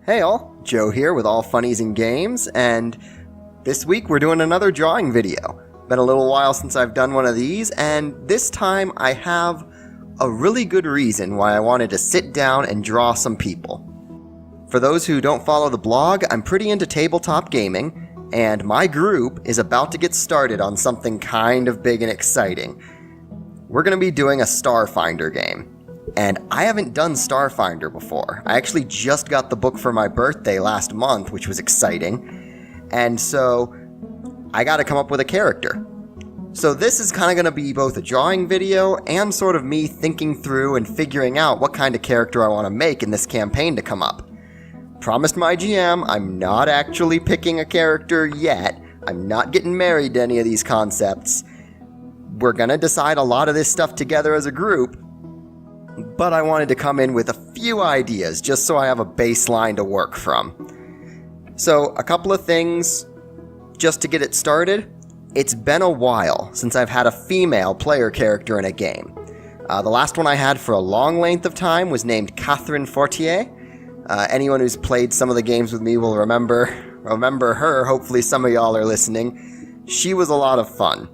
Hey all, Joe here with AllFunniesandGames, and this week we're doing another drawing video. Been a little while since I've done one of these, and this time I have a really good reason why I wanted to sit down and draw some people. For those who don't follow the blog, I'm pretty into tabletop gaming, and my group is about to get started on something kind of big and exciting. We're going to be doing a Starfinder game. And I haven't done Starfinder before. I actually just got the book for my birthday last month, which was exciting. And so I got to come up with a character. So this is kind of going to be both a drawing video and sort of me thinking through and figuring out what kind of character I want to make in this campaign to come up. Promised my GM, I'm not actually picking a character yet. I'm not getting married to any of these concepts. We're going to decide a lot of this stuff together as a group. But I wanted to come in with a few ideas just so I have a baseline to work from. So a couple of things just to get it started. It's been a while since I've had a female player character in a game. The last one I had for a long length of time was named Catherine Fortier. Anyone who's played some of the games with me will remember her. Hopefully some of y'all are listening. She was a lot of fun.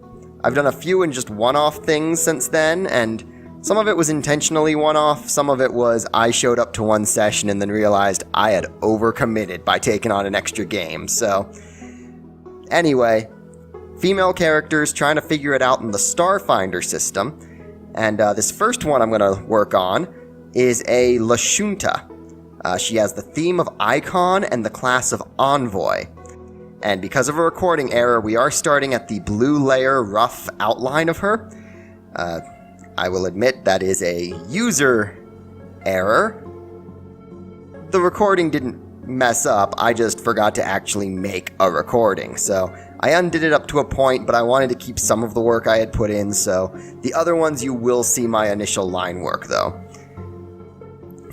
I've done a few and just one-off things since then, and some of it was intentionally one-off, some of it was I showed up to one session and then realized I had overcommitted by taking on an extra game. So, anyway, female characters trying to figure it out in the Starfinder system. And this first one I'm going to work on is a Lashunta. She has the theme of Icon and the class of Envoy. And because of a recording error, we are starting at the blue layer rough outline of her. I will admit that is a user error. The recording didn't mess up, I just forgot to actually make a recording. So I undid it up to a point, but I wanted to keep some of the work I had put in, so the other ones you will see my initial line work though.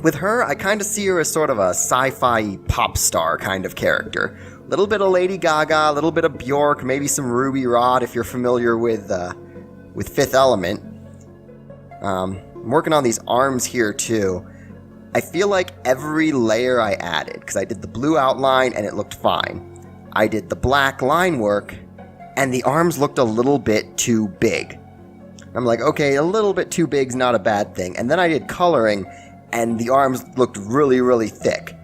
With her, I kind of see her as sort of a sci-fi pop star kind of character. A little bit of Lady Gaga, a little bit of Bjork, maybe some Ruby Rhod if you're familiar with Fifth Element. I'm working on these arms here too. I feel like every layer I added, because I did the blue outline and it looked fine. I did the black line work and the arms looked a little bit too big. I'm like, okay, a little bit too big's not a bad thing. And then I did coloring and the arms looked really, really thick.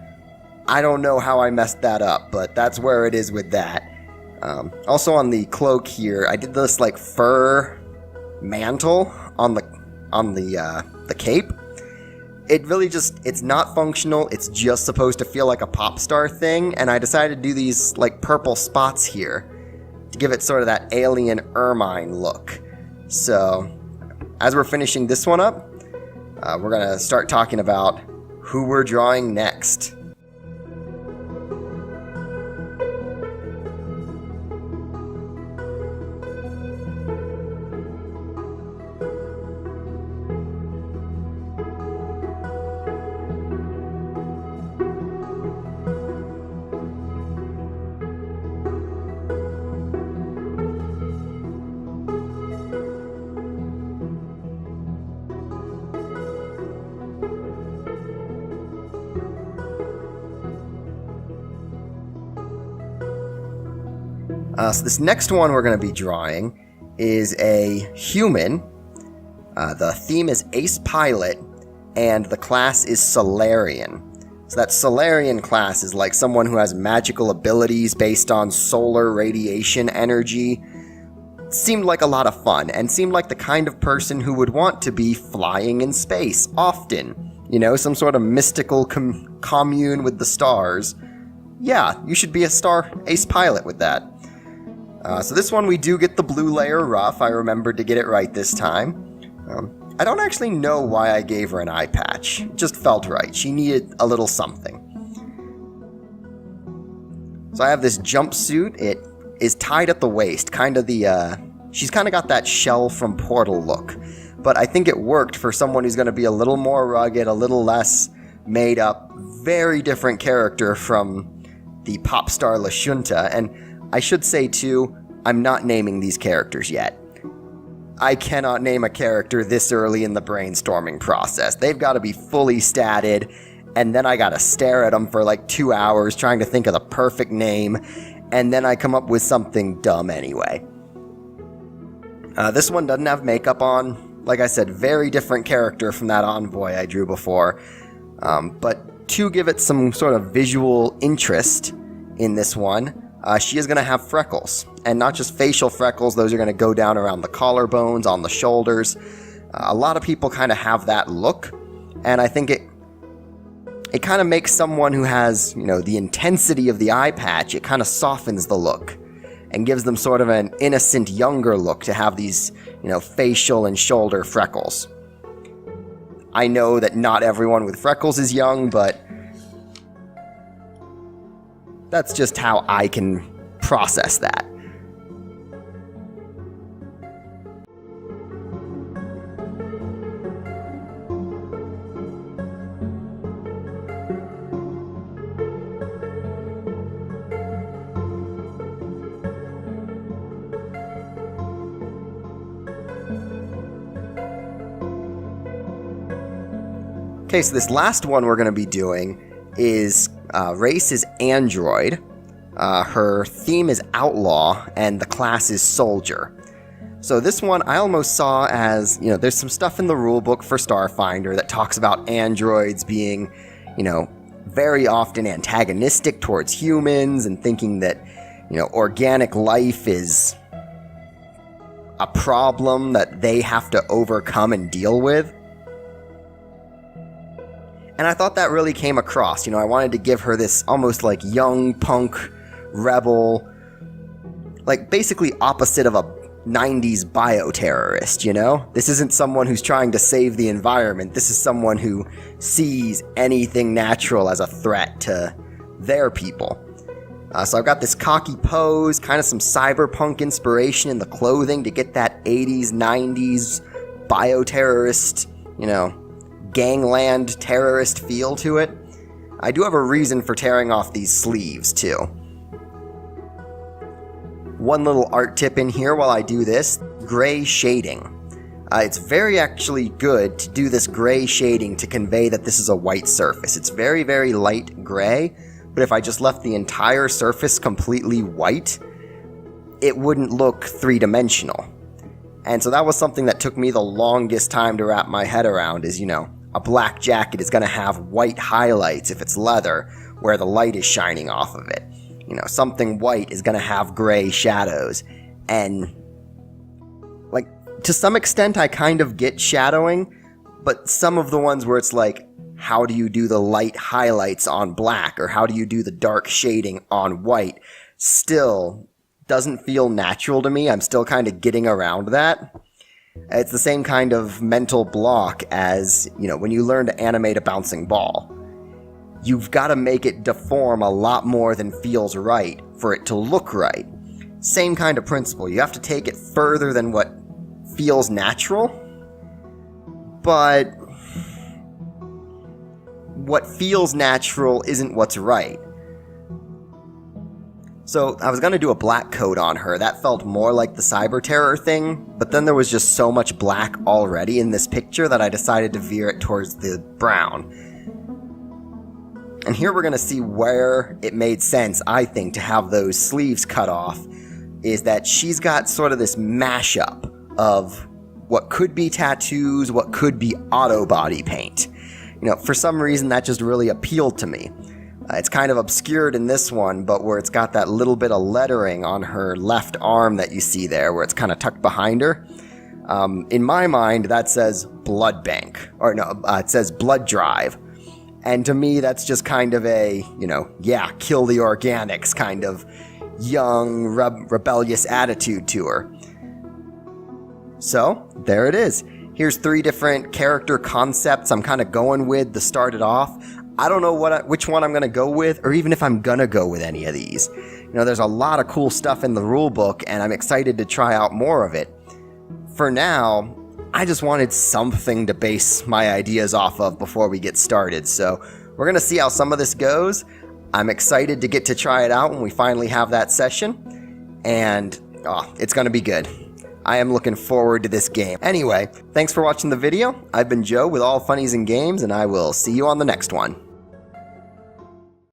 I don't know how I messed that up, but that's where it is with that. Also on the cloak here, I did this like fur mantle on the cape. It really it's not functional, it's just supposed to feel like a pop star thing, and I decided to do these like purple spots here to give it sort of that alien ermine look. So, as we're finishing this one up, we're gonna start talking about who we're drawing next. So this next one we're going to be drawing is a human. The theme is Ace Pilot, and the class is Solarian. So that Solarian class is like someone who has magical abilities based on solar radiation energy. Seemed like a lot of fun, and seemed like the kind of person who would want to be flying in space often. You know, some sort of mystical commune with the stars. Yeah, you should be a Ace Pilot with that. So this one we do get the blue layer rough. I remembered to get it right this time. I don't actually know why I gave her an eye patch. It just felt right. She needed a little something. So I have this jumpsuit. It is tied at the waist. She's kind of got that Shell from Portal look. But I think it worked for someone who's going to be a little more rugged, a little less made up. Very different character from the pop star Lashunta. And I should say, too, I'm not naming these characters yet. I cannot name a character this early in the brainstorming process. They've got to be fully statted, and then I gotta stare at them for like 2 hours trying to think of the perfect name, and then I come up with something dumb anyway. This one doesn't have makeup on. Like I said, very different character from that envoy I drew before. But to give it some sort of visual interest in this one, she is going to have freckles. And not just facial freckles, those are going to go down around the collarbones, on the shoulders. A lot of people kind of have that look, and I think it kind of makes someone who has, the intensity of the eye patch, it kind of softens the look and gives them sort of an innocent, younger look to have these, facial and shoulder freckles. I know that not everyone with freckles is young, but that's just how I can process that. Okay, so this last one we're going to be doing is race is android. Her theme is outlaw, and the class is soldier. So this one I almost saw as, there's some stuff in the rulebook for Starfinder that talks about androids being, very often antagonistic towards humans and thinking that, organic life is a problem that they have to overcome and deal with. And I thought that really came across. I wanted to give her this almost like young punk rebel, like basically opposite of a 90s bioterrorist, This isn't someone who's trying to save the environment. This is someone who sees anything natural as a threat to their people. So I've got this cocky pose, kind of some cyberpunk inspiration in the clothing to get that 80s, 90s bioterrorist, gangland terrorist feel to it. I do have a reason for tearing off these sleeves, too. One little art tip in here while I do this, gray shading. It's very actually good to do this gray shading to convey that this is a white surface. It's very, very light gray, but if I just left the entire surface completely white, it wouldn't look three-dimensional. And so that was something that took me the longest time to wrap my head around is, a black jacket is going to have white highlights if it's leather, where the light is shining off of it. Something white is going to have gray shadows. And, to some extent, I kind of get shadowing, but some of the ones where it's like, how do you do the light highlights on black, or how do you do the dark shading on white, still doesn't feel natural to me. I'm still kind of getting around that. It's the same kind of mental block as, when you learn to animate a bouncing ball. You've got to make it deform a lot more than feels right for it to look right. Same kind of principle. You have to take it further than what feels natural, but what feels natural isn't what's right. So I was going to do a black coat on her. That felt more like the cyber terror thing, but then there was just so much black already in this picture that I decided to veer it towards the brown. And here we're going to see where it made sense, I think, to have those sleeves cut off, is that she's got sort of this mashup of what could be tattoos, what could be auto body paint. For some reason that just really appealed to me. It's kind of obscured in this one, but where it's got that little bit of lettering on her left arm that you see there, where it's kind of tucked behind her. In my mind, that says blood bank. Or no, it says blood drive. And to me, that's just kind of a, kill the organics kind of young, rebellious attitude to her. So, there it is. Here's 3 different character concepts I'm kind of going with to start it off. I don't know which one I'm going to go with, or even if I'm going to go with any of these. There's a lot of cool stuff in the rulebook, and I'm excited to try out more of it. For now, I just wanted something to base my ideas off of before we get started, so we're going to see how some of this goes. I'm excited to get to try it out when we finally have that session, and it's going to be good. I am looking forward to this game. Anyway, thanks for watching the video. I've been Joe with AllFunniesandGames, and I will see you on the next one.